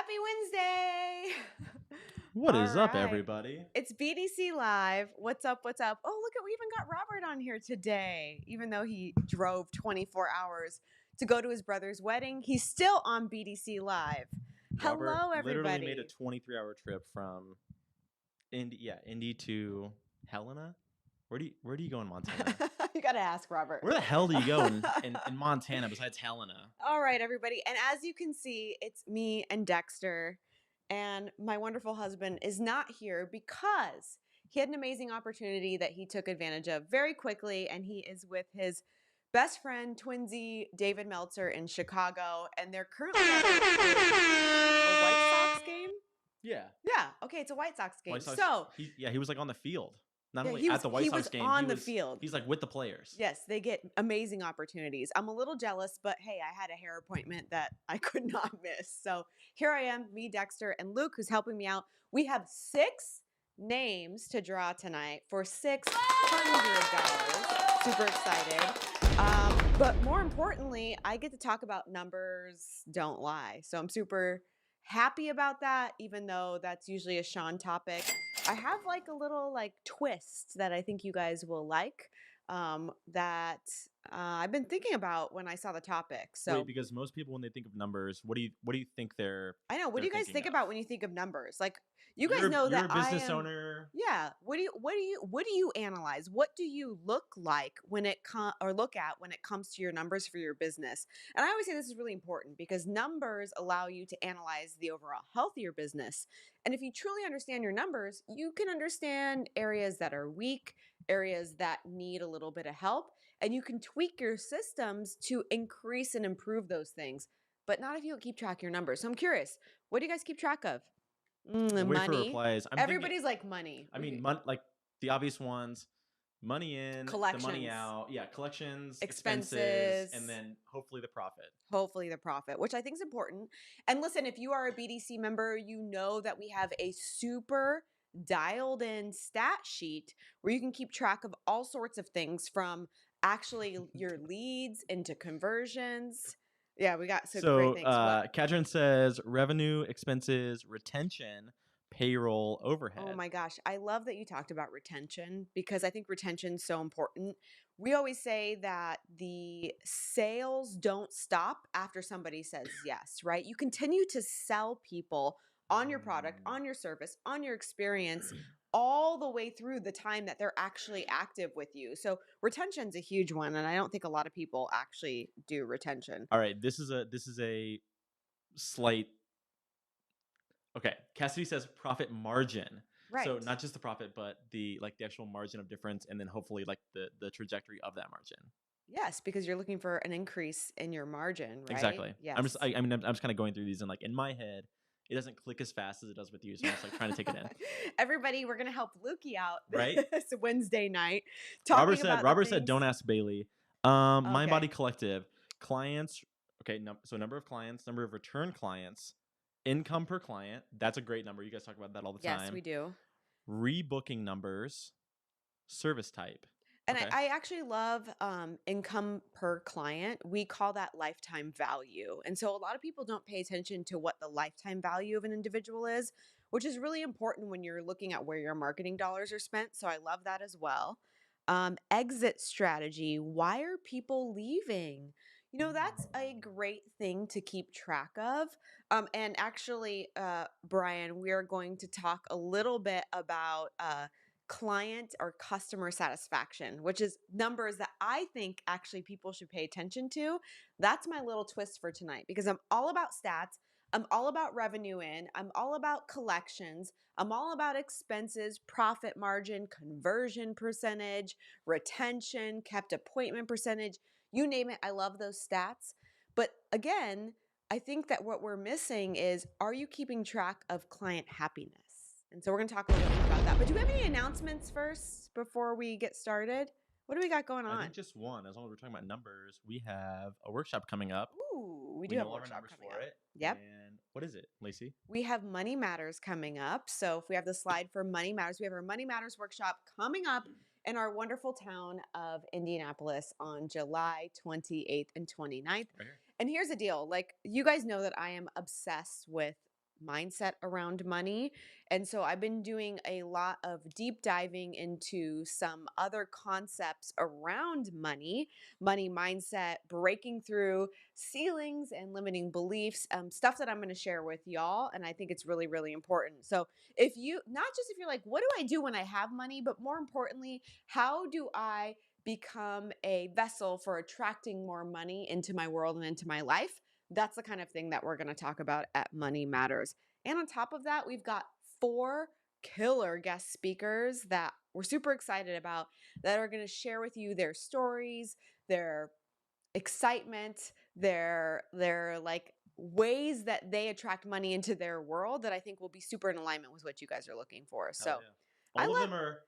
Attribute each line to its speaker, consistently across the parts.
Speaker 1: Happy Wednesday!
Speaker 2: What
Speaker 1: All
Speaker 2: is up,
Speaker 1: right.
Speaker 2: everybody?
Speaker 1: It's BDC Live. What's up? What's up? Oh, look at we even got Robert on here today. Even though he drove 24 hours to go to his brother's wedding, he's still on BDC Live.
Speaker 2: Robert
Speaker 1: Hello,
Speaker 2: literally made a
Speaker 1: everybody.
Speaker 2: 23-hour trip from Indy to Helena. Where do you go in Montana?
Speaker 1: You got to ask Robert.
Speaker 2: Where the hell do you go in Montana besides Helena?
Speaker 1: All right, everybody. And as you can see, it's me and Dexter. And my wonderful husband is not here because he had an amazing opportunity that he took advantage of very quickly. And he is with his best friend, twinsy David Meltzer in Chicago. And they're currently at a White Sox game.
Speaker 2: Yeah,
Speaker 1: Yeah. Okay. It's a White Sox game.
Speaker 2: White Sox.
Speaker 1: So
Speaker 2: He was like on the field. Not
Speaker 1: yeah,
Speaker 2: only at the White
Speaker 1: he
Speaker 2: Sox
Speaker 1: was
Speaker 2: game,
Speaker 1: on the field.
Speaker 2: He's like with the players.
Speaker 1: Yes, they get amazing opportunities. I'm a little jealous, but hey, I had a hair appointment that I could not miss. So here I am, me, Dexter, and Luke, who's helping me out. We have 6 names to draw tonight for $600. Super excited. But more importantly, I get to talk about numbers don't lie. So I'm super happy about that, even though that's usually a Shawn topic. I have like a little like twist that I think you guys will like that I've been thinking about when I saw the topic. So
Speaker 2: Wait, because most people when they think of numbers, what do you think they're?
Speaker 1: I know. What do you guys think
Speaker 2: of?
Speaker 1: about when you think of numbers? Like you guys know
Speaker 2: You're
Speaker 1: that
Speaker 2: a business owner.
Speaker 1: Yeah. What do you analyze? What do you look like when it look at when it comes to your numbers for your business? And I always say this is really important because numbers allow you to analyze the overall health of your business. And if you truly understand your numbers, you can understand areas that are weak, areas that need a little bit of help, and you can tweak your systems to increase and improve those things. But not if you don't keep track of your numbers. So I'm curious, what do you guys keep track of?
Speaker 2: We'll wait for
Speaker 1: Money.
Speaker 2: replies.
Speaker 1: Everybody's like money.
Speaker 2: I mean, like the obvious ones: money in, the money out. Yeah, collections, expenses, and then hopefully the profit.
Speaker 1: Hopefully the profit, which I think is important. And listen, if you are a BDC member, you know that we have a super dialed in stat sheet where you can keep track of all sorts of things from actually your leads into conversions. Yeah, we got some great things.
Speaker 2: Katrin says revenue, expenses, retention, payroll, overhead.
Speaker 1: Oh my gosh. I love that you talked about retention because I think retention is so important. We always say that the sales don't stop after somebody says yes, right? You continue to sell people on your product, on your service, on your experience all the way through the time that they're actually active with you. So retention's a huge one, and I don't think a lot of people actually do retention.
Speaker 2: All right, this is a slight. Okay, Cassidy says profit margin.
Speaker 1: Right.
Speaker 2: So not just the profit, but the actual margin of difference, and then hopefully like the trajectory of that margin.
Speaker 1: Yes, because you're looking for an increase in your margin, right?
Speaker 2: Exactly.
Speaker 1: Yes.
Speaker 2: I'm just kind of going through these and like in my head, it doesn't click as fast as it does with you. So I'm just like trying to take it in.
Speaker 1: Everybody, we're gonna help Lukey out
Speaker 2: right
Speaker 1: this Wednesday night.
Speaker 2: Robert said, "Don't ask Bailey." Mind Body
Speaker 1: Okay.
Speaker 2: Collective clients. Okay, so number of clients, number of return clients, income per client. That's a great number. You guys talk about that all the time.
Speaker 1: Yes, we do.
Speaker 2: Rebooking numbers, service type.
Speaker 1: And
Speaker 2: Okay.
Speaker 1: I actually love income per client. We call that lifetime value. And so a lot of people don't pay attention to what the lifetime value of an individual is, which is really important when you're looking at where your marketing dollars are spent. So I love that as well. Exit strategy. Why are people leaving? You know, that's a great thing to keep track of. And actually, Brian, we are going to talk a little bit about client or customer satisfaction, which is numbers that I think actually people should pay attention to. That's my little twist for tonight because I'm all about stats. I'm all about revenue in. I'm all about collections. I'm all about expenses, profit margin, conversion percentage, retention, kept appointment percentage. You name it. I love those stats. But again, I think that what we're missing is, are you keeping track of client happiness? And so we're going to talk a little bit more about that. But do we have any announcements first before we get started? What do we got going on?
Speaker 2: I think just one. As long as we're talking about numbers, we have a workshop coming up.
Speaker 1: Ooh, we do have a workshop coming up. Yep.
Speaker 2: And what is it, Lacey?
Speaker 1: We have Money Matters coming up. So if we have the slide for Money Matters, we have our Money Matters workshop coming up in our wonderful town of Indianapolis on July 28th and 29th.
Speaker 2: Right here.
Speaker 1: And here's the deal. Like, you guys know that I am obsessed with mindset around money. And so I've been doing a lot of deep diving into some other concepts around money mindset, breaking through ceilings and limiting beliefs, stuff that I'm going to share with y'all. And I think it's really, really important. So if you, not just if you're like, what do I do when I have money, but more importantly, how do I become a vessel for attracting more money into my world and into my life? That's the kind of thing that we're going to talk about at Money Matters. And on top of that, we've got 4 killer guest speakers that we're super excited about that are going to share with you their stories, their excitement, their like ways that they attract money into their world that I think will be super in alignment with what you guys are looking for.
Speaker 2: Hell
Speaker 1: So,
Speaker 2: yeah.
Speaker 1: I
Speaker 2: All of
Speaker 1: love
Speaker 2: them are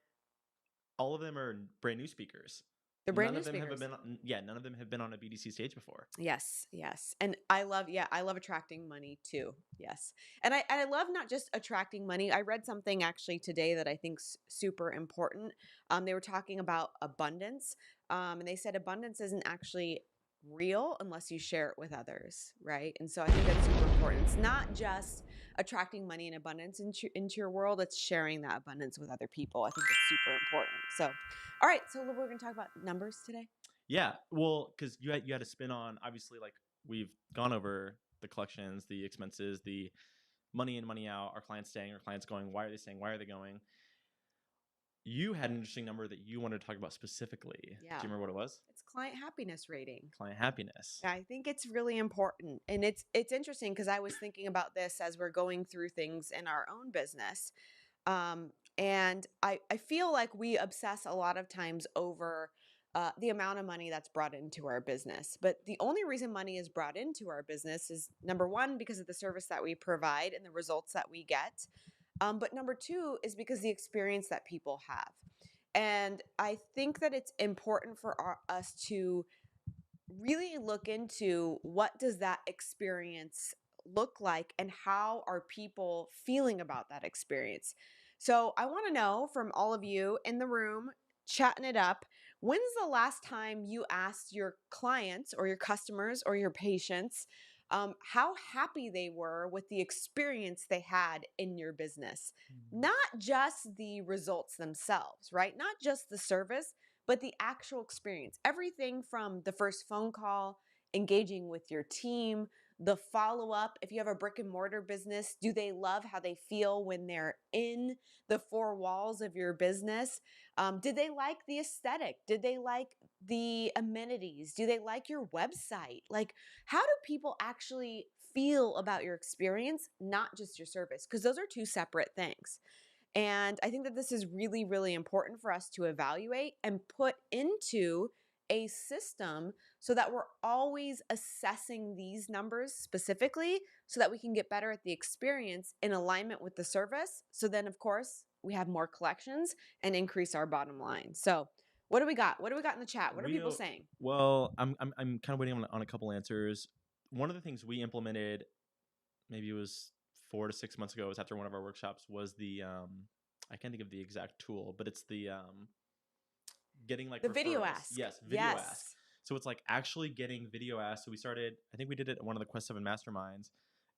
Speaker 2: all of them are brand new speakers.
Speaker 1: the brand
Speaker 2: None
Speaker 1: new
Speaker 2: of them have
Speaker 1: speakers.
Speaker 2: been yeah, none of them have been on a BDC stage before.
Speaker 1: Yes, yes. And I love, yeah, I love attracting money too. Yes. And I love not just attracting money. I read something actually today that I think's super important. They were talking about abundance. And they said abundance isn't actually real unless you share it with others, right? And so I think that's super important. It's not just attracting money and abundance into your world, it's sharing that abundance with other people. I think it's super important. So, all right, so we're going to talk about numbers today.
Speaker 2: Yeah, well, because you had a spin on, obviously, like we've gone over the collections, the expenses, the money in, money out, our clients staying, our clients going. Why are they staying? Why are they going? You had an interesting number that you wanted to talk about specifically. Do you
Speaker 1: Yeah.
Speaker 2: remember what it was?
Speaker 1: It's client happiness rating.
Speaker 2: Client happiness.
Speaker 1: I think it's really important. And it's interesting because I was thinking about this as we're going through things in our own business. And I feel like we obsess a lot of times over the amount of money that's brought into our business. But the only reason money is brought into our business is number one, because of the service that we provide and the results that we get. But number two is because the experience that people have. And I think that it's important for us to really look into what does that experience look like and how are people feeling about that experience. So I want to know from all of you in the room chatting it up, when's the last time you asked your clients or your customers or your patients how happy they were with the experience they had in your business? Not just the results themselves, right? Not just the service, but the actual experience. Everything from the first phone call, engaging with your team, the follow up. If you have a brick and mortar business, do they love how they feel when they're in the 4 walls of your business? Did they like the aesthetic? Did they like the amenities? Do they like your website? Like, how do people actually feel about your experience, not just your service? Because those are 2 separate things. And I think that this is really, really important for us to evaluate and put into a system so that we're always assessing these numbers specifically so that we can get better at the experience in alignment with the service. So then, of course, we have more collections and increase our bottom line. So, what do we got? What do we got in the chat? What are people saying?
Speaker 2: Well, I'm kind of waiting on a couple answers. One of the things we implemented, maybe it was 4 to 6 months ago, was after one of our workshops, was the I can't think of the exact tool, but it's the getting like
Speaker 1: The video
Speaker 2: referrals.
Speaker 1: ask.
Speaker 2: Yes, video ask.
Speaker 1: Yes.
Speaker 2: So it's like actually getting video ask. So we started, I think we did it at one of the Quest 7 masterminds.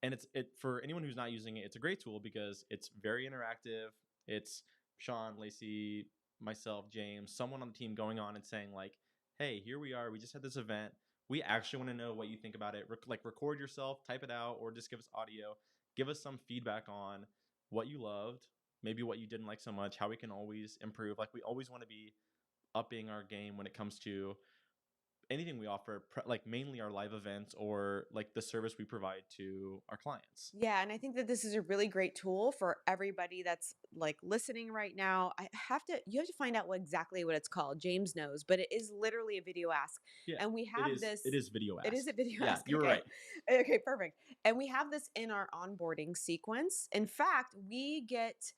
Speaker 2: And it for anyone who's not using it, it's a great tool because it's very interactive. It's Shawn, Lacey, myself, James, someone on the team going on and saying like, "Hey, here we are. We just had this event. We actually want to know what you think about it. Like record yourself, type it out, or just give us audio. Give us some feedback on what you loved, maybe what you didn't like so much, how we can always improve. Like we always want to be upping our game when it comes to anything we offer, like mainly our live events or like the service we provide to our clients."
Speaker 1: Yeah, and I think that this is a really great tool for everybody that's like listening right now. You have to find out exactly what it's called. James knows, but it is literally a video ask.
Speaker 2: Yeah,
Speaker 1: And we
Speaker 2: it
Speaker 1: have
Speaker 2: is.
Speaker 1: this
Speaker 2: It is video
Speaker 1: it is
Speaker 2: ask.
Speaker 1: a video
Speaker 2: Yeah,
Speaker 1: ask.
Speaker 2: you were
Speaker 1: Okay.
Speaker 2: right.
Speaker 1: Okay, perfect. And we have this in our onboarding sequence. In fact, we get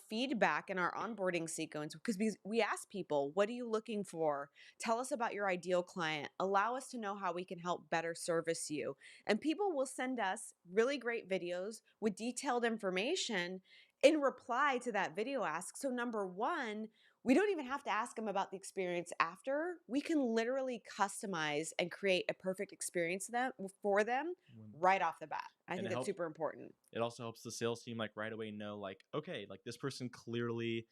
Speaker 1: feedback in our onboarding sequence because we ask people, what are you looking for? Tell us about your ideal client. Allow us to know how we can help better service you. And people will send us really great videos with detailed information in reply to that video ask. So, number one, We don't even have to ask them about the experience after. We can literally customize and create a perfect experience for them
Speaker 2: When-
Speaker 1: right off the bat. I
Speaker 2: and
Speaker 1: think
Speaker 2: it
Speaker 1: that's
Speaker 2: helps.
Speaker 1: super important.
Speaker 2: It also helps the sales team like right away know like, okay, like this person clearly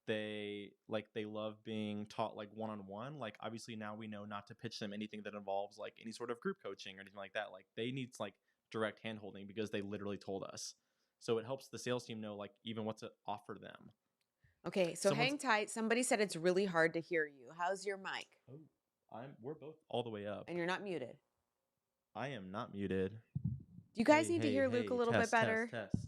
Speaker 2: they love being taught like one-on-one. Like obviously now we know not to pitch them anything that involves like any sort of group coaching or anything like that. Like they need like direct hand holding because they literally told us. So it helps the sales team know like even what to offer them.
Speaker 1: Okay, so
Speaker 2: Someone's
Speaker 1: hang tight. Somebody said it's really hard to hear you. How's your mic?
Speaker 2: oh, we're both all the way up.
Speaker 1: And you're not muted.
Speaker 2: I am not muted.
Speaker 1: Do you guys
Speaker 2: Hey,
Speaker 1: need to
Speaker 2: hey,
Speaker 1: hear Luke a
Speaker 2: hey,
Speaker 1: little bit
Speaker 2: test, test,
Speaker 1: better?
Speaker 2: test.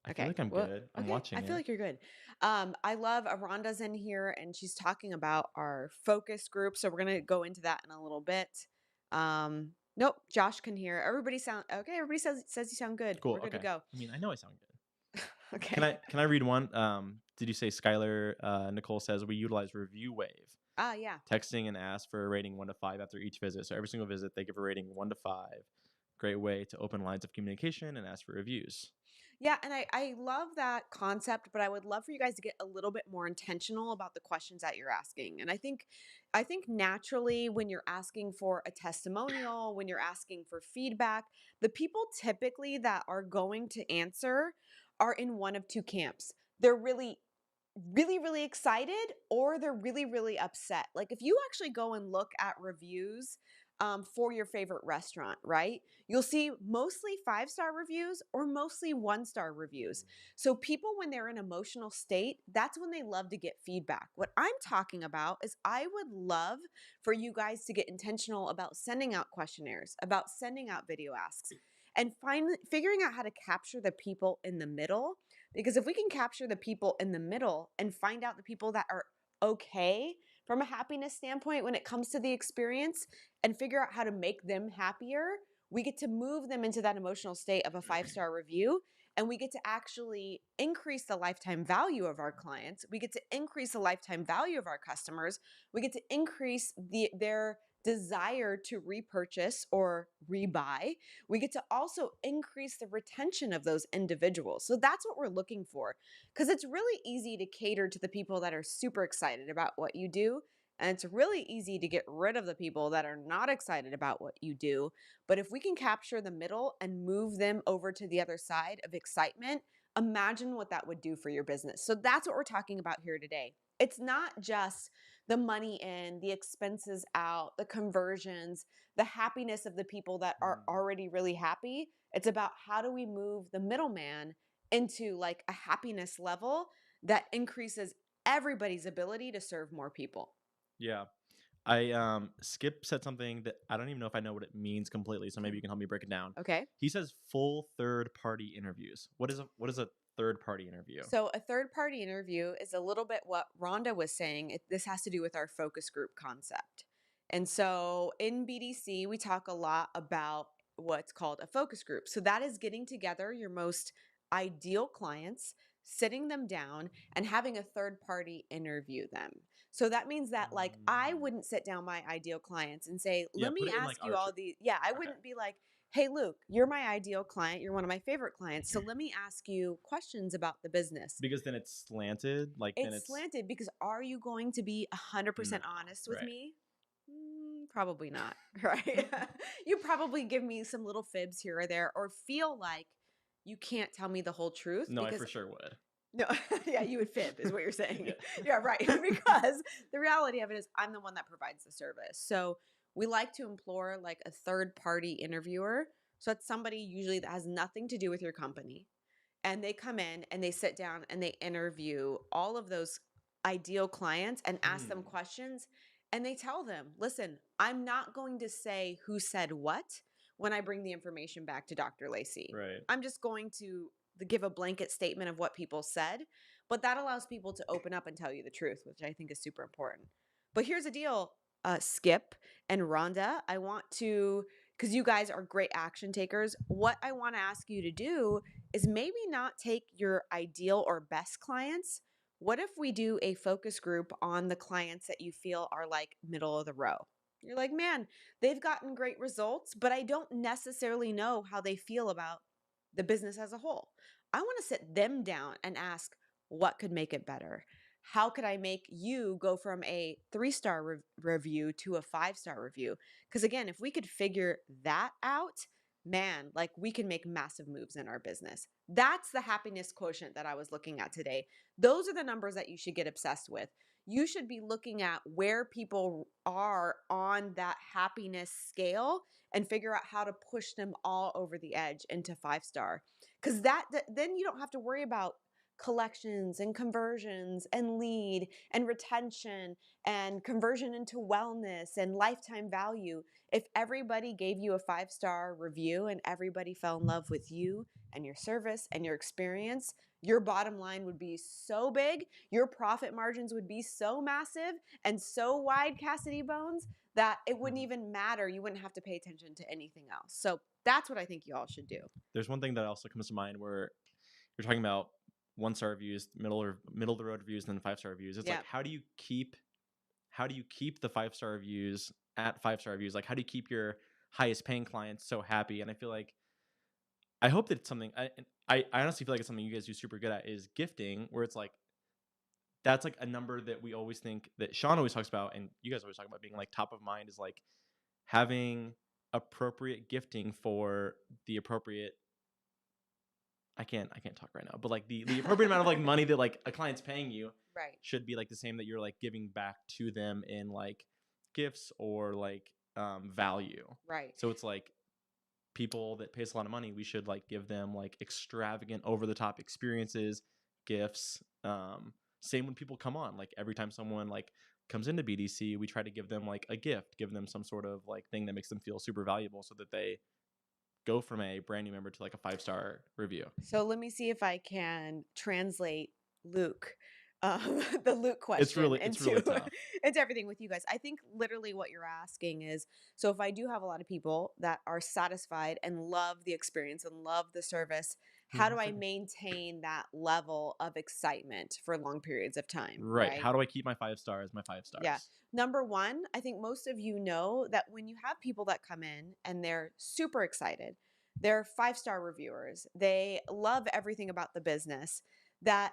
Speaker 2: I feel
Speaker 1: Okay.
Speaker 2: like I'm
Speaker 1: Well,
Speaker 2: good. I'm
Speaker 1: okay. I
Speaker 2: watching
Speaker 1: feel
Speaker 2: it.
Speaker 1: like you're good. I love Aronda's in here and she's talking about our focus group. So we're gonna go into that in a little bit. Nope, Josh can hear. Everybody sound okay. Everybody says you sound good.
Speaker 2: Cool.
Speaker 1: We're good to
Speaker 2: Okay.
Speaker 1: go.
Speaker 2: I mean, I know I sound good.
Speaker 1: Okay.
Speaker 2: Can I read one? Did you say Skylar Nicole says we utilize Review Wave,
Speaker 1: Ah, yeah.
Speaker 2: texting and ask for a rating 1 to 5 after each visit. So every single visit they give a rating 1 to 5. Great way to open lines of communication and ask for reviews.
Speaker 1: Yeah, and I love that concept, but I would love for you guys to get a little bit more intentional about the questions that you're asking. And I think naturally when you're asking for a testimonial, when you're asking for feedback, the people typically that are going to answer are in one of two camps. They're really excited or they're really upset. Like if you actually go and look at reviews for your favorite restaurant, right? You'll see mostly 5-star reviews or mostly 1-star reviews. So people, when they're in emotional state, that's when they love to get feedback. What I'm talking about is I would love for you guys to get intentional about sending out questionnaires, about sending out video asks, and figuring out how to capture the people in the middle. Because if we can capture the people in the middle and find out the people that are okay from a happiness standpoint when it comes to the experience and figure out how to make them happier, we get to move them into that emotional state of a 5-star review. And we get to actually increase the lifetime value of our clients. We get to increase the lifetime value of our customers. We get to increase their desire to repurchase or rebuy. We get to also increase the retention of those individuals. So that's what we're looking for, because it's really easy to cater to the people that are super excited about what you do. And it's really easy to get rid of the people that are not excited about what you do. But if we can capture the middle and move them over to the other side of excitement, imagine what that would do for your business. So that's what we're talking about here today. It's not just the money in, the expenses out, the conversions, the happiness of the people that are already really happy. It's about how do we move the middleman into like a happiness level that increases everybody's ability to serve more people.
Speaker 2: Yeah. I Skip said something that I don't even know if I know what it means completely, so maybe you can help me break it down.
Speaker 1: Okay.
Speaker 2: He says full third party interviews. What is a third party interview?
Speaker 1: So a third party interview is a little bit what Rhonda was saying. This has to do with our focus group concept. And so in BDC, we talk a lot about what's called a focus group. So that is getting together your most ideal clients, sitting them down and having a third party interview them. So that means that like I wouldn't sit down my ideal clients and say,
Speaker 2: Yeah,
Speaker 1: "Let me
Speaker 2: put it in like
Speaker 1: ask you all these." Yeah, I
Speaker 2: okay.
Speaker 1: wouldn't be like, "Hey, Luke, you're my ideal client. You're one of my favorite clients. So let me ask you questions about the business."
Speaker 2: Because then it's slanted. Like then
Speaker 1: It's slanted because are you going to be
Speaker 2: no,
Speaker 1: 100% honest with
Speaker 2: right.
Speaker 1: me? Probably not, right? You probably give me some little fibs here or there or feel like you can't tell me the whole truth
Speaker 2: No, I
Speaker 1: because
Speaker 2: for sure would.
Speaker 1: no, yeah, you would fib is what you're saying.
Speaker 2: Yeah.
Speaker 1: Yeah, right. Because the reality of it is I'm the one that provides the service. So we like to implore like a third party interviewer. So it's somebody usually that has nothing to do with your company. And they come in and they sit down and they interview all of those ideal clients and ask them questions. And they tell them, listen, I'm not going to say who said what when I bring the information back to Dr. Lacey.
Speaker 2: Right.
Speaker 1: I'm just going to give a blanket statement of what people said, but that allows people to open up and tell you the truth, which I think is super important. But here's the deal, Skip and Rhonda, I want to, because you guys are great action takers, what I want to ask you to do is maybe not take your ideal or best clients. What if we do a focus group on the clients that you feel are like middle of the row? You're like, man, they've gotten great results, but I don't necessarily know how they feel about the business as a whole. I want to sit them down and ask what could make it better? How could I make you go from a 3-star review to a 5-star review? Because again, if we could figure that out, man, like we can make massive moves in our business. That's the happiness quotient that I was looking at today. Those are the numbers that you should get obsessed with. You should be looking at where people are on that happiness scale and figure out how to push them all over the edge into 5-star. Because then you don't have to worry about collections and conversions and lead and retention and conversion into wellness and lifetime value. If everybody gave you a 5-star review and everybody fell in love with you and your service and your experience, your bottom line would be so big, your profit margins would be so massive and so wide, Cassidy Bones, that it wouldn't even matter. You wouldn't have to pay attention to anything else. So that's what I think you all should do.
Speaker 2: There's one thing that also comes to mind where you're talking about 1-star reviews, middle of the road reviews, and then 5-star reviews. It's like, how do you keep the 5-star reviews at 5-star reviews? Like, how do you keep your highest paying clients so happy? And I feel like, I hope that it's something, I honestly feel like it's something you guys do super good at, is gifting, where it's like, that's like a number that we always think, that Shawn always talks about, and you guys always talk about being like top of mind, is like having appropriate gifting for the appropriate, I can't talk right now, but like the appropriate amount of like money that like a client's paying you
Speaker 1: Right.
Speaker 2: should be like the same that you're like giving back to them in like gifts or like value.
Speaker 1: Right.
Speaker 2: So it's like, people that pay us a lot of money, we should like give them like extravagant, over the top experiences, gifts. Same when people come on, like every time someone like comes into BDC, we try to give them like a gift, give them some sort of like thing that makes them feel super valuable, so that they go from a brand new member to like a 5-star review.
Speaker 1: So let me see if I can translate Luke, the Luke
Speaker 2: It's
Speaker 1: question
Speaker 2: really
Speaker 1: into
Speaker 2: tough.
Speaker 1: into everything with you guys. I think literally what you're asking is, so if I do have a lot of people that are satisfied and love the experience and love the service, how do I maintain that level of excitement for long periods of time,
Speaker 2: Right.
Speaker 1: right?
Speaker 2: How do I keep my 5 stars my 5 stars?
Speaker 1: Yeah. Number one, I think most of you know that when you have people that come in and they're super excited, they're 5-star reviewers, they love everything about the business, that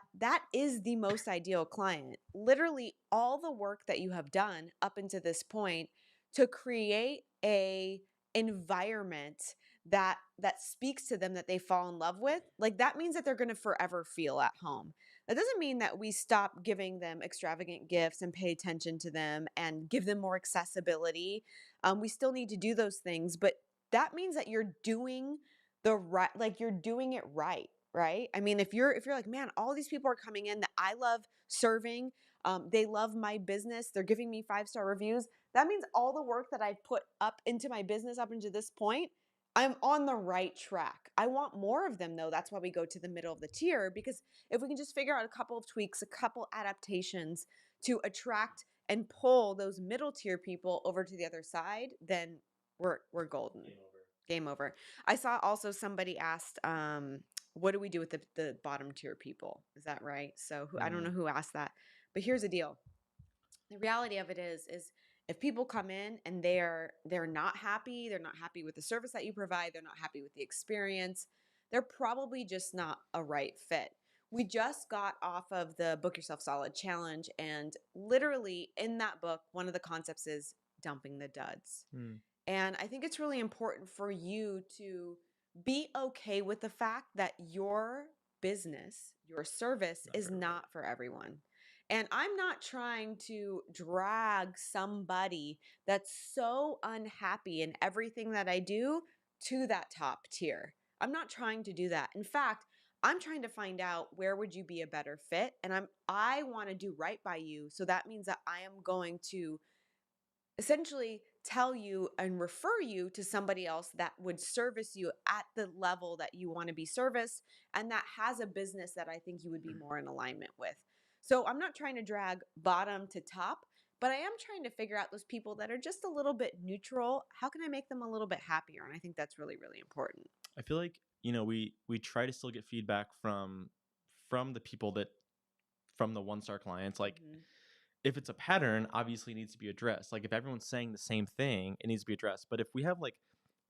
Speaker 1: is the most ideal client. Literally all the work that you have done up until this point to create a environment that speaks to them, that they fall in love with, like that means that they're going to forever feel at home. That doesn't mean that we stop giving them extravagant gifts and pay attention to them and give them more accessibility. We still need to do those things, but that means that you're doing the right, like you're doing it right, right? I mean, if you're like, man, all these people are coming in that I love serving, they love my business, they're giving me 5-star reviews. That means all the work that I've put up into my business up until this point, I'm on the right track. I want more of them though. That's why we go to the middle of the tier, because if we can just figure out a couple of tweaks, a couple adaptations to attract and pull those middle tier people over to the other side, then we're golden. Game over. I saw also somebody asked, what do we do with the bottom tier people? Is that right? So I don't know who asked that, but here's the deal. The reality of it is if people come in and they're not happy, they're not happy with the service that you provide, they're not happy with the experience, they're probably just not a right fit. We just got off of the Book Yourself Solid challenge, and literally in that book, one of the concepts is dumping the duds. And I think it's really important for you to be okay with the fact that your business, your service is not for everyone. And I'm not trying to drag somebody that's so unhappy in everything that I do to that top tier. I'm not trying to do that. In fact, I'm trying to find out where would you be a better fit, and I want to do right by you. So that means that I am going to essentially tell you and refer you to somebody else that would service you at the level that you want to be serviced, and that has a business that I think you would be more in alignment with. So I'm not trying to drag bottom to top, but I am trying to figure out those people that are just a little bit neutral. How can I make them a little bit happier? And I think that's really, really important.
Speaker 2: I feel like, we try to still get feedback from the people that, from the 1-star clients. Like, if it's a pattern, obviously it needs to be addressed. Like, if everyone's saying the same thing, it needs to be addressed. But if we have like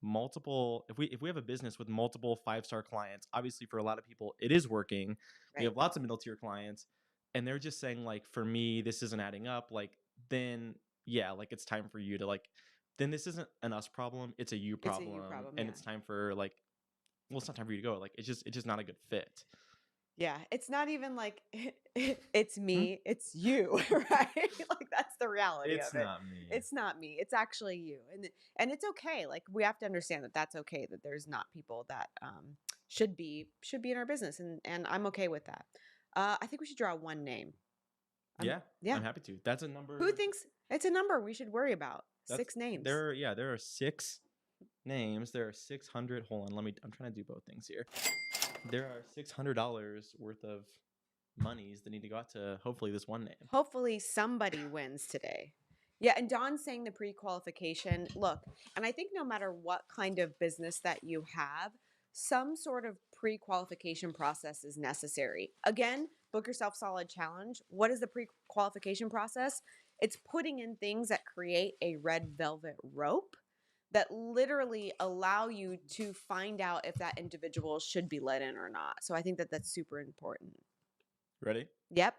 Speaker 2: multiple, if we have a business with multiple 5-star clients, obviously for a lot of people it is working. We
Speaker 1: Right.
Speaker 2: have lots of middle tier clients, and they're just saying like, for me this isn't adding up. Like, then yeah, like it's time for you to like, then this isn't an us problem, it's a you
Speaker 1: It's a you
Speaker 2: problem,
Speaker 1: problem,
Speaker 2: and
Speaker 1: yeah.
Speaker 2: it's time for like, well, it's not time for you to go. Like, it's just not a good fit.
Speaker 1: Yeah, it's not even like it's
Speaker 2: Hmm?
Speaker 1: me, it's you, right? Like that's the reality
Speaker 2: It's
Speaker 1: of it.
Speaker 2: not me.
Speaker 1: It's not me, it's actually you. And it's okay. Like we have to understand that that's okay, that there's not people that should be in our business, and I'm okay with that. I think we should draw one name.
Speaker 2: Yeah,
Speaker 1: Yeah.
Speaker 2: I'm happy to. That's a
Speaker 1: Who
Speaker 2: number.
Speaker 1: thinks it's a number we should worry about?
Speaker 2: That's
Speaker 1: 6 names.
Speaker 2: there are 6 names. There are 600. Hold on, I'm trying to do both things here. There are $600 worth of monies that need to go out to hopefully this one name.
Speaker 1: Hopefully somebody wins today. Yeah, and Don's saying the pre-qualification. Look, and I think no matter what kind of business that you have, some sort of pre-qualification process is necessary. Again, Book Yourself Solid Challenge. What is the pre-qualification process? It's putting in things that create a red velvet rope that literally allow you to find out if that individual should be let in or not. So I think that that's super important.
Speaker 2: Ready?
Speaker 1: Yep.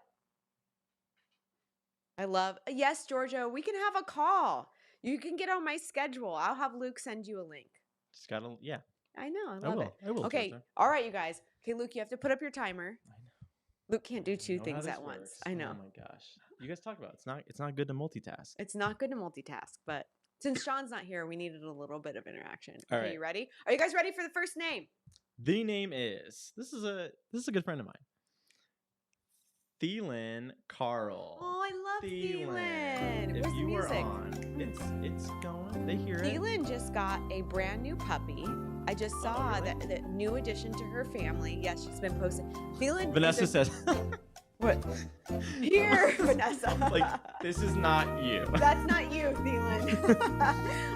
Speaker 1: I love, yes, Georgia, we can have a call. You can get on my schedule. I'll have Luke send you a link.
Speaker 2: Just gotta, yeah.
Speaker 1: I know. I
Speaker 2: I
Speaker 1: love
Speaker 2: will.
Speaker 1: it.
Speaker 2: I will.
Speaker 1: Okay.
Speaker 2: Georgia.
Speaker 1: All right, you guys. Okay, Luke, you have to put up your timer.
Speaker 2: I know.
Speaker 1: Luke can't do
Speaker 2: I
Speaker 1: two
Speaker 2: know how
Speaker 1: things
Speaker 2: this
Speaker 1: at once.
Speaker 2: works.
Speaker 1: I know.
Speaker 2: Oh my gosh. You guys talk about it. It's not good to multitask.
Speaker 1: It's not good to multitask, but since Sean's not here, we needed a little bit of interaction.
Speaker 2: All
Speaker 1: Okay,
Speaker 2: right.
Speaker 1: you ready? Are you guys ready for the first name?
Speaker 2: The name is, this is a good friend of mine. Thielen Carl.
Speaker 1: Oh, I love Thielen.
Speaker 2: If
Speaker 1: Where's the
Speaker 2: you were
Speaker 1: music?
Speaker 2: on, it's going. They hear it.
Speaker 1: Thielen just got a brand new puppy. I just saw
Speaker 2: really?
Speaker 1: that new addition to her family. Yes, she's been posting. Thielen.
Speaker 2: Vanessa says,
Speaker 1: What? Here, Vanessa.
Speaker 2: like, this is not you.
Speaker 1: That's not you, Thielen.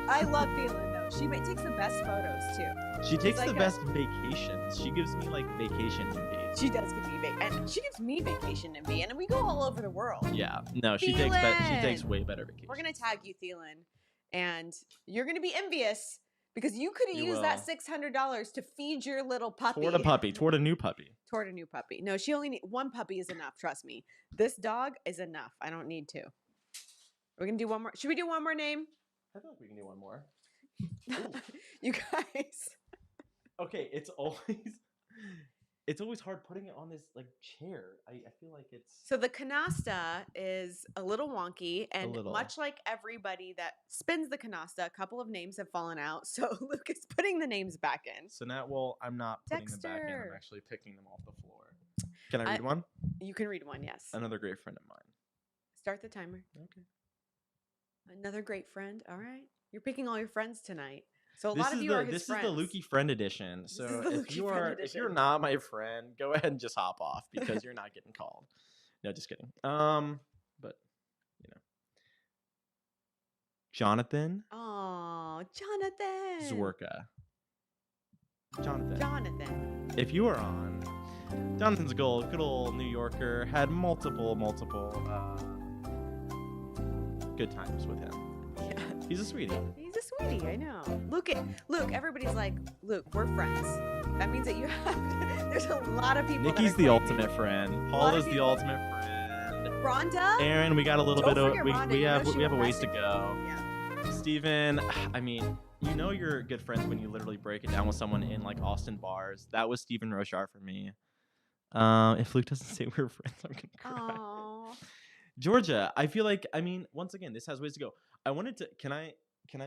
Speaker 1: I love Thielen though. She takes the best photos too.
Speaker 2: She takes
Speaker 1: like
Speaker 2: the
Speaker 1: a-
Speaker 2: best vacations. She gives me like vacation envy.
Speaker 1: She does give me and she gives me vacation envy, and we go all over the world.
Speaker 2: Yeah, no, she
Speaker 1: Thielen!
Speaker 2: takes way better vacations.
Speaker 1: We're gonna tag you, Thielen, and you're gonna be envious because you could have
Speaker 2: You
Speaker 1: used that
Speaker 2: will.
Speaker 1: $600 to feed your little puppy.
Speaker 2: Toward a new puppy.
Speaker 1: Toward a new puppy. No, she only one puppy is enough. Trust me. This dog is enough. I don't need two. We're gonna do one more. Should we do one more name?
Speaker 2: I feel like we can do one more.
Speaker 1: You guys.
Speaker 2: Okay, it's always hard putting it on this like chair. I feel like it's
Speaker 1: So the canasta is a little wonky, and
Speaker 2: little.
Speaker 1: much like everybody that spins the canasta, a couple of names have fallen out. So Luke is putting the names back in.
Speaker 2: So now, well, I'm not putting them back in. I'm
Speaker 1: Dexter.
Speaker 2: actually picking them off the floor. Can I read one?
Speaker 1: You can read one, yes.
Speaker 2: Another great friend of mine.
Speaker 1: Start the timer.
Speaker 2: Okay.
Speaker 1: Another great friend. All right. You're picking all your friends tonight. So a lot of you are his friends.
Speaker 2: This is the Lukey friend edition.
Speaker 1: This
Speaker 2: So
Speaker 1: is the Lukey friend
Speaker 2: if you're
Speaker 1: edition.
Speaker 2: not my friend, go ahead and just hop off because you're not getting called. No, just kidding. But you know, Jonathan
Speaker 1: Oh, Jonathan.
Speaker 2: Zwerka. Jonathan.
Speaker 1: Jonathan.
Speaker 2: If you are on, Jonathan's good old New Yorker, had multiple good times with him.
Speaker 1: Yeah.
Speaker 2: He's a sweetie.
Speaker 1: He's a sweetie, I know. Luke, everybody's like, Luke, we're friends. That means that you have, there's a lot of people.
Speaker 2: Nikki's
Speaker 1: that
Speaker 2: the
Speaker 1: are claiming-
Speaker 2: ultimate friend.
Speaker 1: lot
Speaker 2: Paul
Speaker 1: of
Speaker 2: is the
Speaker 1: people-
Speaker 2: ultimate friend.
Speaker 1: Rhonda?
Speaker 2: Aaron, we got a little
Speaker 1: Don't
Speaker 2: bit of
Speaker 1: forget Rhonda,
Speaker 2: we
Speaker 1: you know
Speaker 2: have
Speaker 1: she
Speaker 2: we have a
Speaker 1: will
Speaker 2: ways to
Speaker 1: message
Speaker 2: go.
Speaker 1: Yeah.
Speaker 2: Steven, I mean, you know you're good friends when you literally break it down with someone in like Austin bars. That was Steven Rochard for me. If Luke doesn't say we're friends, I'm gonna cry.
Speaker 1: Aww.
Speaker 2: Georgia, I feel like, I mean, once again, this has ways to go. I wanted to, can I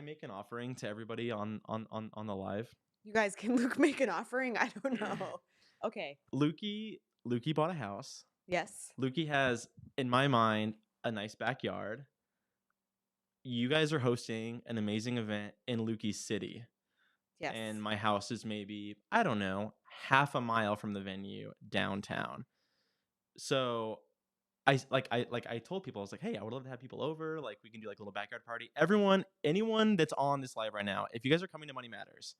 Speaker 2: make an offering to everybody on the live?
Speaker 1: You guys, can Luke make an offering? I don't know. Okay.
Speaker 2: Lukey bought a house.
Speaker 1: Yes.
Speaker 2: Lukey has, in my mind, a nice backyard. You guys are hosting an amazing event in Lukey's city.
Speaker 1: Yes.
Speaker 2: And my house is maybe, I don't know, half a mile from the venue downtown. So I told people, I was like, hey, I would love to have people over. Like, we can do like a little backyard party. Anyone that's on this live right now, if you guys are coming to Money Matters,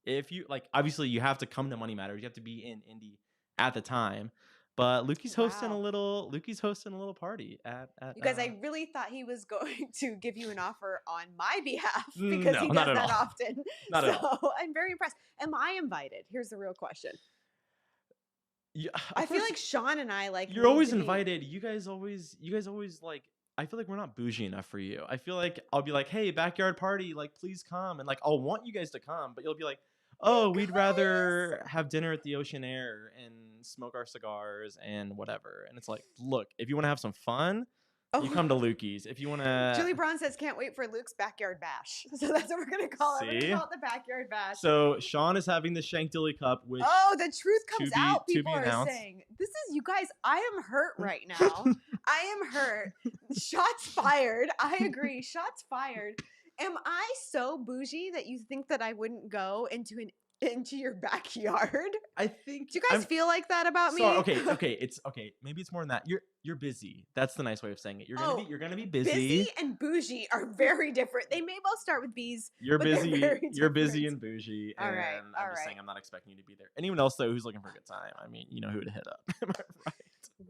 Speaker 2: if you like, obviously you have to come to Money Matters. You have to be in Indy at the time. But Lukey's hosting a
Speaker 1: Wow.
Speaker 2: little party at
Speaker 1: You guys, I really thought he was going to give you an offer on my behalf because
Speaker 2: no,
Speaker 1: he
Speaker 2: not
Speaker 1: does
Speaker 2: at
Speaker 1: that
Speaker 2: all.
Speaker 1: often.
Speaker 2: Not at
Speaker 1: So
Speaker 2: all.
Speaker 1: I'm very impressed. Am I invited? Here's the real question.
Speaker 2: Yeah,
Speaker 1: I
Speaker 2: of
Speaker 1: feel
Speaker 2: course
Speaker 1: like Shawn and I like
Speaker 2: you're
Speaker 1: need
Speaker 2: always
Speaker 1: to be.
Speaker 2: invited. You guys always like I feel like we're not bougie enough for you. I feel like I'll be like, "Hey, backyard party, like please come." And like I'll want you guys to come, but you'll be like,
Speaker 1: You
Speaker 2: "Oh, we'd
Speaker 1: guys.
Speaker 2: rather have dinner at the ocean air and smoke our cigars and whatever." And it's like, "Look, if you want to have some fun, you
Speaker 1: Oh,
Speaker 2: come to Lukey's. If you want
Speaker 1: Julie
Speaker 2: to
Speaker 1: Braun says can't wait for Luke's backyard bash. So that's what we're gonna call it. We're gonna
Speaker 2: see."
Speaker 1: call it the backyard bash.
Speaker 2: So, Shawn is having the Shankdilly Cup, which
Speaker 1: Oh, the truth comes out.
Speaker 2: to
Speaker 1: People
Speaker 2: be
Speaker 1: are
Speaker 2: announced.
Speaker 1: saying, this is you guys. I am hurt right now. I am hurt. Shots fired. I agree. Shots fired. Am I so bougie that you think that I wouldn't go into your backyard?
Speaker 2: I think
Speaker 1: Do you guys feel like that about
Speaker 2: sorry.
Speaker 1: me?
Speaker 2: Okay. It's okay. Maybe it's more than that. You're busy. That's the nice way of saying it.
Speaker 1: Oh,
Speaker 2: You're gonna be
Speaker 1: busy
Speaker 2: busy.
Speaker 1: and bougie are very different. They may both start with B's,
Speaker 2: You're
Speaker 1: but they're
Speaker 2: busy.
Speaker 1: very
Speaker 2: You're busy
Speaker 1: different.
Speaker 2: and bougie,
Speaker 1: All right.
Speaker 2: and
Speaker 1: All
Speaker 2: I'm just
Speaker 1: right.
Speaker 2: saying I'm not expecting you to be there. Anyone else though who's looking for a good time, I mean, you know who to hit up. Am I right?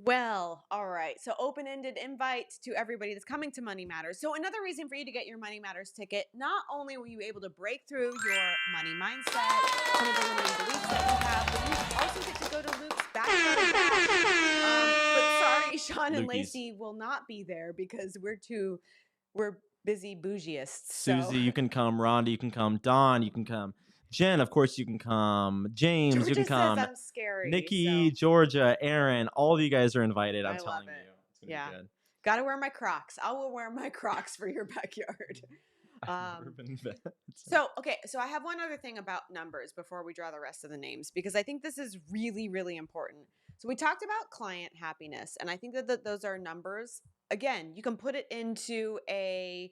Speaker 1: Well, all right. So open-ended invite to everybody that's coming to Money Matters. So another reason for you to get your Money Matters ticket, not only were you able to break through your money mindset, some of the limiting beliefs that you have, but you also get to go to Luke's backyard bash. But sorry, Shawn and
Speaker 2: Lukey's.
Speaker 1: Lacey will not be there because we're busy bougieists.
Speaker 2: Susie,
Speaker 1: So
Speaker 2: you can come. Rhonda, you can come. Don, you can come. Jen, of course, you can come. James, you
Speaker 1: Georgia
Speaker 2: can
Speaker 1: says
Speaker 2: come.
Speaker 1: I'm scary.
Speaker 2: Nikki,
Speaker 1: So
Speaker 2: Georgia, Aaron, all of you guys are invited. I'm
Speaker 1: I love
Speaker 2: telling you,
Speaker 1: it.
Speaker 2: it's gonna
Speaker 1: Yeah.
Speaker 2: be good.
Speaker 1: Gotta wear my Crocs. I will wear my Crocs for your backyard.
Speaker 2: I've never been that.
Speaker 1: So I have one other thing about numbers before we draw the rest of the names, because I think this is really, really important. So we talked about client happiness, and I think that those are numbers. Again, you can put it into a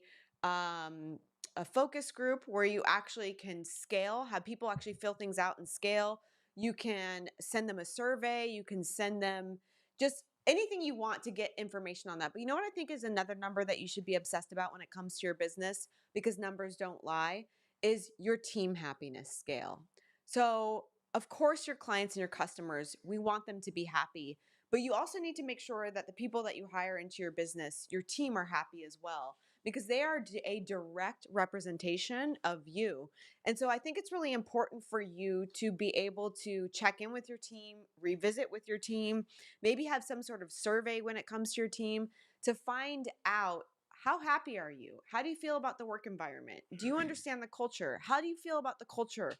Speaker 1: focus group where you actually can scale, have people actually fill things out and scale. You can send them a survey. You can send them just anything you want to get information on that. But you know what I think is another number that you should be obsessed about when it comes to your business, because numbers don't lie, is your team happiness scale. So, of course, your clients and your customers, we want them to be happy, but you also need to make sure that the people that you hire into your business, your team, are happy as well, because they are a direct representation of you. And so I think it's really important for you to be able to check in with your team, revisit with your team, maybe have some sort of survey when it comes to your team to find out, how happy are you? How do you feel about the work environment? Do you understand the culture? How do you feel about the culture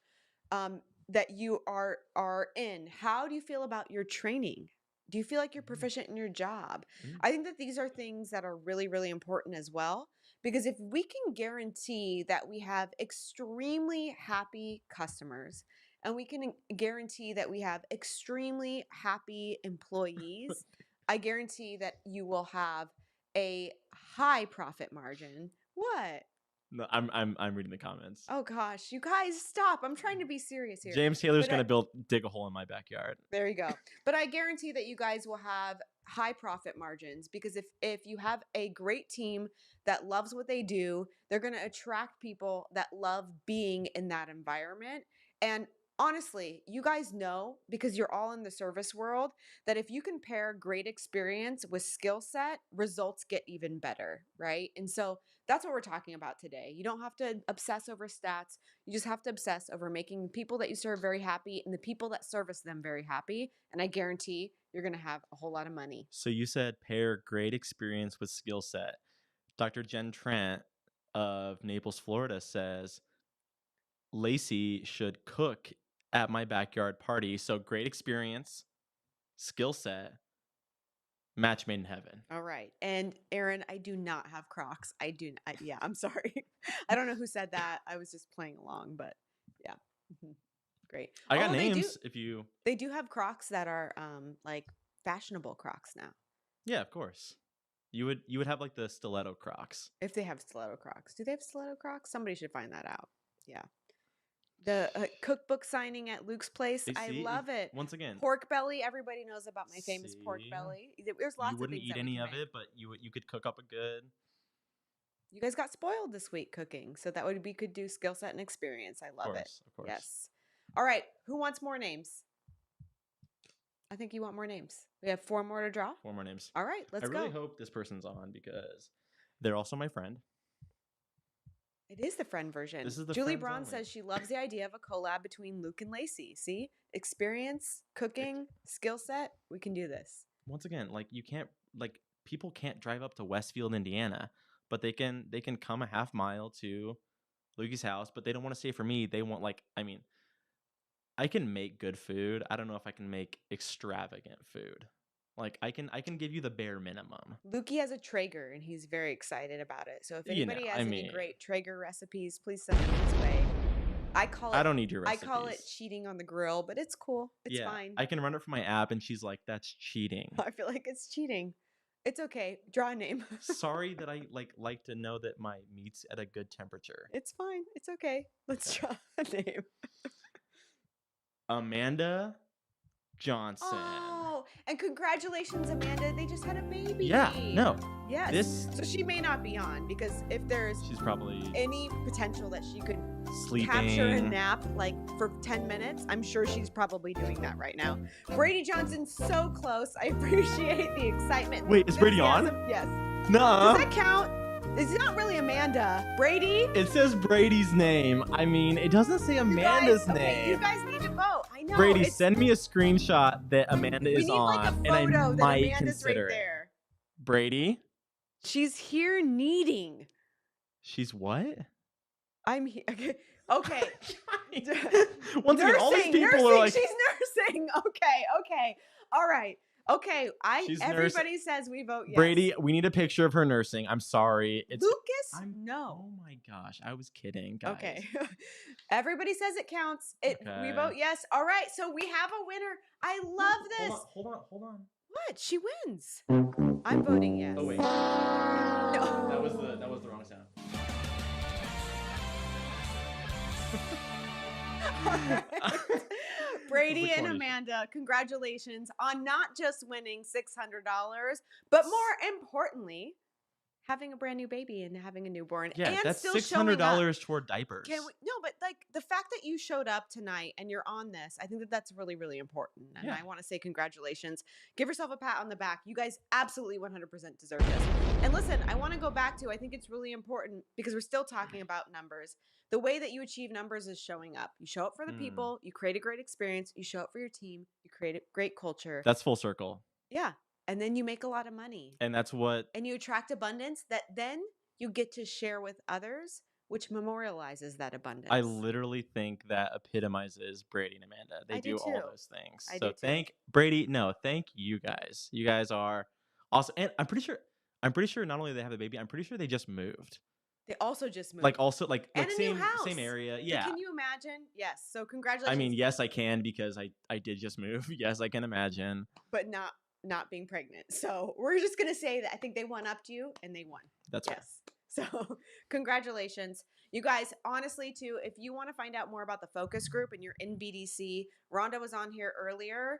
Speaker 1: that you are in? How do you feel about your training? Do you feel like you're proficient in your job? I think that these are things that are really, really important as well, because if we can guarantee that we have extremely happy customers and we can guarantee that we have extremely happy employees, I guarantee that you will have a high profit margin. What?
Speaker 2: No, I'm reading the comments.
Speaker 1: Oh gosh, you guys stop. I'm trying to be serious here.
Speaker 2: James Taylor's
Speaker 1: But
Speaker 2: gonna dig a hole in my backyard.
Speaker 1: there you go. But I guarantee that you guys will have high profit margins, because if you have a great team that loves what they do, they're going to attract people that love being in that environment. And honestly, you guys know, because you're all in the service world, that if you can pair great experience with skill set, results get even better, right? And so that's what we're talking about today. You don't have to obsess over stats. You just have to obsess over making the people that you serve very happy and the people that service them very happy. And I guarantee you're going to have a whole lot of money.
Speaker 2: So you said pair great experience with skill set. Dr. Jen Trent of Naples, Florida says Lacey should cook at my backyard party. So great experience, skill set, match made in heaven.
Speaker 1: All right. And Aaron, I do not have Crocs. I do not. Yeah, I'm sorry. I don't know who said that. I was just playing along, but yeah. Great.
Speaker 2: I got
Speaker 1: Although
Speaker 2: names if you.
Speaker 1: they do have Crocs that are like fashionable Crocs now.
Speaker 2: Yeah, of course. You would have like the stiletto Crocs.
Speaker 1: If they have stiletto Crocs. Do they have stiletto Crocs? Somebody should find that out. Yeah. The cookbook signing at Luke's place. I love it.
Speaker 2: Once again,
Speaker 1: pork belly. Everybody knows about my famous pork belly. There's lots
Speaker 2: you
Speaker 1: of
Speaker 2: wouldn't
Speaker 1: things
Speaker 2: eat
Speaker 1: that
Speaker 2: any
Speaker 1: we
Speaker 2: of
Speaker 1: can make.
Speaker 2: it, but you could cook up a good.
Speaker 1: You guys got spoiled this week cooking, so that would we could do skill set and experience. I love it.
Speaker 2: Of course.
Speaker 1: Yes. All right. Who wants more names? I think you want more names. We have 4 more to draw.
Speaker 2: 4 more names.
Speaker 1: All right, let's
Speaker 2: I really
Speaker 1: go.
Speaker 2: hope this person's on because they're also my friend.
Speaker 1: It is the friend version.
Speaker 2: This is the
Speaker 1: Julie
Speaker 2: friends
Speaker 1: Braun
Speaker 2: only.
Speaker 1: says she loves the idea of a collab between Luke and Lacey. See? Experience, cooking, skill set. We can do this.
Speaker 2: Once again, like you can't like people can't drive up to Westfield, Indiana, but they can come a half mile to Lukey's house, but they don't want to stay for me. They want like I can make good food. I don't know if I can make extravagant food. Like I can give you the bare minimum.
Speaker 1: Lukey has a Traeger and he's very excited about it. So if
Speaker 2: You know,
Speaker 1: anybody has
Speaker 2: I
Speaker 1: any
Speaker 2: mean,
Speaker 1: great Traeger recipes, please send them his way. I
Speaker 2: don't need your
Speaker 1: I
Speaker 2: recipes.
Speaker 1: call it cheating on the grill, but it's cool. It's
Speaker 2: Yeah,
Speaker 1: fine.
Speaker 2: I can run it from my app, and she's like, "That's cheating."
Speaker 1: I feel like it's cheating. It's okay. Draw a name.
Speaker 2: Sorry that I like to know that my meat's at a good temperature.
Speaker 1: It's fine. It's okay. Let's
Speaker 2: Okay.
Speaker 1: draw a name.
Speaker 2: Amanda Johnson.
Speaker 1: Oh, and congratulations, Amanda. They just had a baby.
Speaker 2: Yeah, no.
Speaker 1: Yes. So she may not be on because if there's
Speaker 2: She's probably
Speaker 1: any potential that she could
Speaker 2: sleeping.
Speaker 1: capture a nap like for 10 minutes, I'm sure she's probably doing that right now. Brady Johnson's so close. I appreciate the excitement. and
Speaker 2: Wait, is Brady on?
Speaker 1: enthusiasm. Yes.
Speaker 2: No.
Speaker 1: Does that count? It's not really Amanda. Brady?
Speaker 2: It says Brady's name. I mean, it doesn't say Amanda's
Speaker 1: Okay, you
Speaker 2: name.
Speaker 1: guys need to vote. I know.
Speaker 2: Brady,
Speaker 1: it's-
Speaker 2: send me a screenshot that Amanda
Speaker 1: we
Speaker 2: is
Speaker 1: need
Speaker 2: on,
Speaker 1: like a
Speaker 2: and I
Speaker 1: photo that
Speaker 2: might
Speaker 1: Amanda's
Speaker 2: consider
Speaker 1: right
Speaker 2: it.
Speaker 1: there.
Speaker 2: Brady,
Speaker 1: She's here kneading.
Speaker 2: she's what?
Speaker 1: I'm here. Okay.
Speaker 2: Once again, all these people
Speaker 1: nursing,
Speaker 2: are like,
Speaker 1: she's nursing. Okay. All right. Okay.
Speaker 2: She's
Speaker 1: Everybody says we vote yes.
Speaker 2: Brady, we need a picture of her nursing. I'm sorry.
Speaker 1: Lucas? No.
Speaker 2: Oh my gosh, I was kidding, guys.
Speaker 1: Okay. Everybody says it counts. We
Speaker 2: Okay.
Speaker 1: vote yes. All right. So we have a winner. I love this.
Speaker 2: Hold on.
Speaker 1: What? She wins. I'm voting yes.
Speaker 2: Oh wait.
Speaker 1: No.
Speaker 2: That was the wrong sound.
Speaker 1: Brady
Speaker 2: Which
Speaker 1: and
Speaker 2: one is-
Speaker 1: Amanda, congratulations on not just winning $600, but more importantly, having a brand new baby and having a newborn.
Speaker 2: Yeah,
Speaker 1: and
Speaker 2: that's
Speaker 1: still
Speaker 2: $600 toward diapers.
Speaker 1: No, but like the fact that you showed up tonight and you're on this, I think that that's really, really important. And
Speaker 2: Yeah.
Speaker 1: I want to say congratulations. Give yourself a pat on the back. You guys absolutely 100% deserve this. And listen, I want to go back to, I think it's really important because we're still talking about numbers. The way that you achieve numbers is showing up. You show up for the people, you create a great experience, you show up for your team, you create a great culture.
Speaker 2: That's full circle.
Speaker 1: Yeah. And then you make a lot of money.
Speaker 2: And that's what
Speaker 1: And you attract abundance that then you get to share with others, which memorializes that abundance.
Speaker 2: I literally think that epitomizes Brady and Amanda. They
Speaker 1: I do
Speaker 2: do all
Speaker 1: too.
Speaker 2: those things.
Speaker 1: I
Speaker 2: So
Speaker 1: do too.
Speaker 2: thank Brady. No, thank you guys. You guys are awesome. And I'm pretty sure not only they have the baby, I'm pretty sure they just moved.
Speaker 1: They also just moved.
Speaker 2: Like also like
Speaker 1: and a
Speaker 2: same
Speaker 1: new house.
Speaker 2: same area.
Speaker 1: So
Speaker 2: Yeah.
Speaker 1: can you imagine? Yes. So congratulations.
Speaker 2: I mean, yes, I can because I did just move. Yes, I can imagine.
Speaker 1: But not being pregnant. So we're just gonna say that I think they one upped you and they won.
Speaker 2: That's right.
Speaker 1: Yes. So congratulations. You guys, honestly too, if you want to find out more about the focus group and you're in BDC, Rhonda was on here earlier.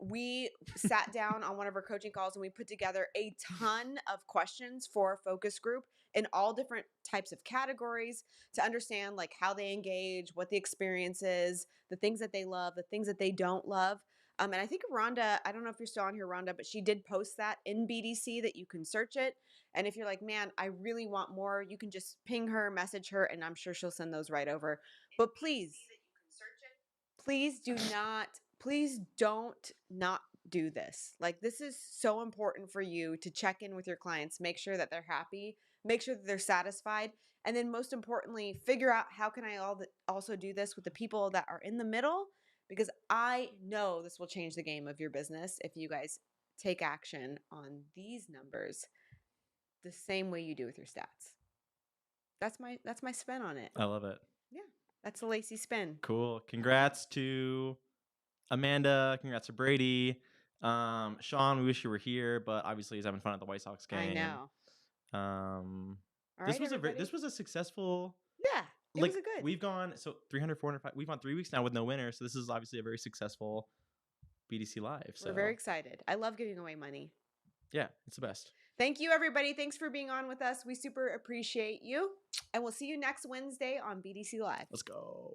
Speaker 1: We sat down on one of our coaching calls and we put together a ton of questions for a focus group in all different types of categories to understand like how they engage, what the experience is, the things that they love, the things that they don't love. And I think Rhonda, I don't know if you're still on here, Rhonda, but she did post that in BDC that you can search it. And if you're like, man, I really want more, you can just ping her, message her, and I'm sure she'll send those right over. But please don't not do this. Like, this is so important for you to check in with your clients, make sure that they're happy, make sure that they're satisfied. And then most importantly, figure out how can I also do this with the people that are in the middle, because I know this will change the game of your business if you guys take action on these numbers the same way you do with your stats. That's my spin on it.
Speaker 2: I love it.
Speaker 1: Yeah. That's the Lacey spin.
Speaker 2: Cool. Congrats to Amanda. Congrats to Brady. Shawn, we wish you were here, but obviously he's having fun at the White Sox game.
Speaker 1: I know. All
Speaker 2: This
Speaker 1: right, everybody.
Speaker 2: this was a successful.
Speaker 1: Yeah, it
Speaker 2: like
Speaker 1: was a good.
Speaker 2: we've gone 300, 400, we've gone 3 weeks now with no winner, so this is obviously a very successful BDC live. So
Speaker 1: We're very excited. I love giving away money.
Speaker 2: yeah, it's the best.
Speaker 1: Thank you, everybody. Thanks for being on with us. We super appreciate you, and we'll see you next Wednesday on BDC Live.
Speaker 2: Let's go.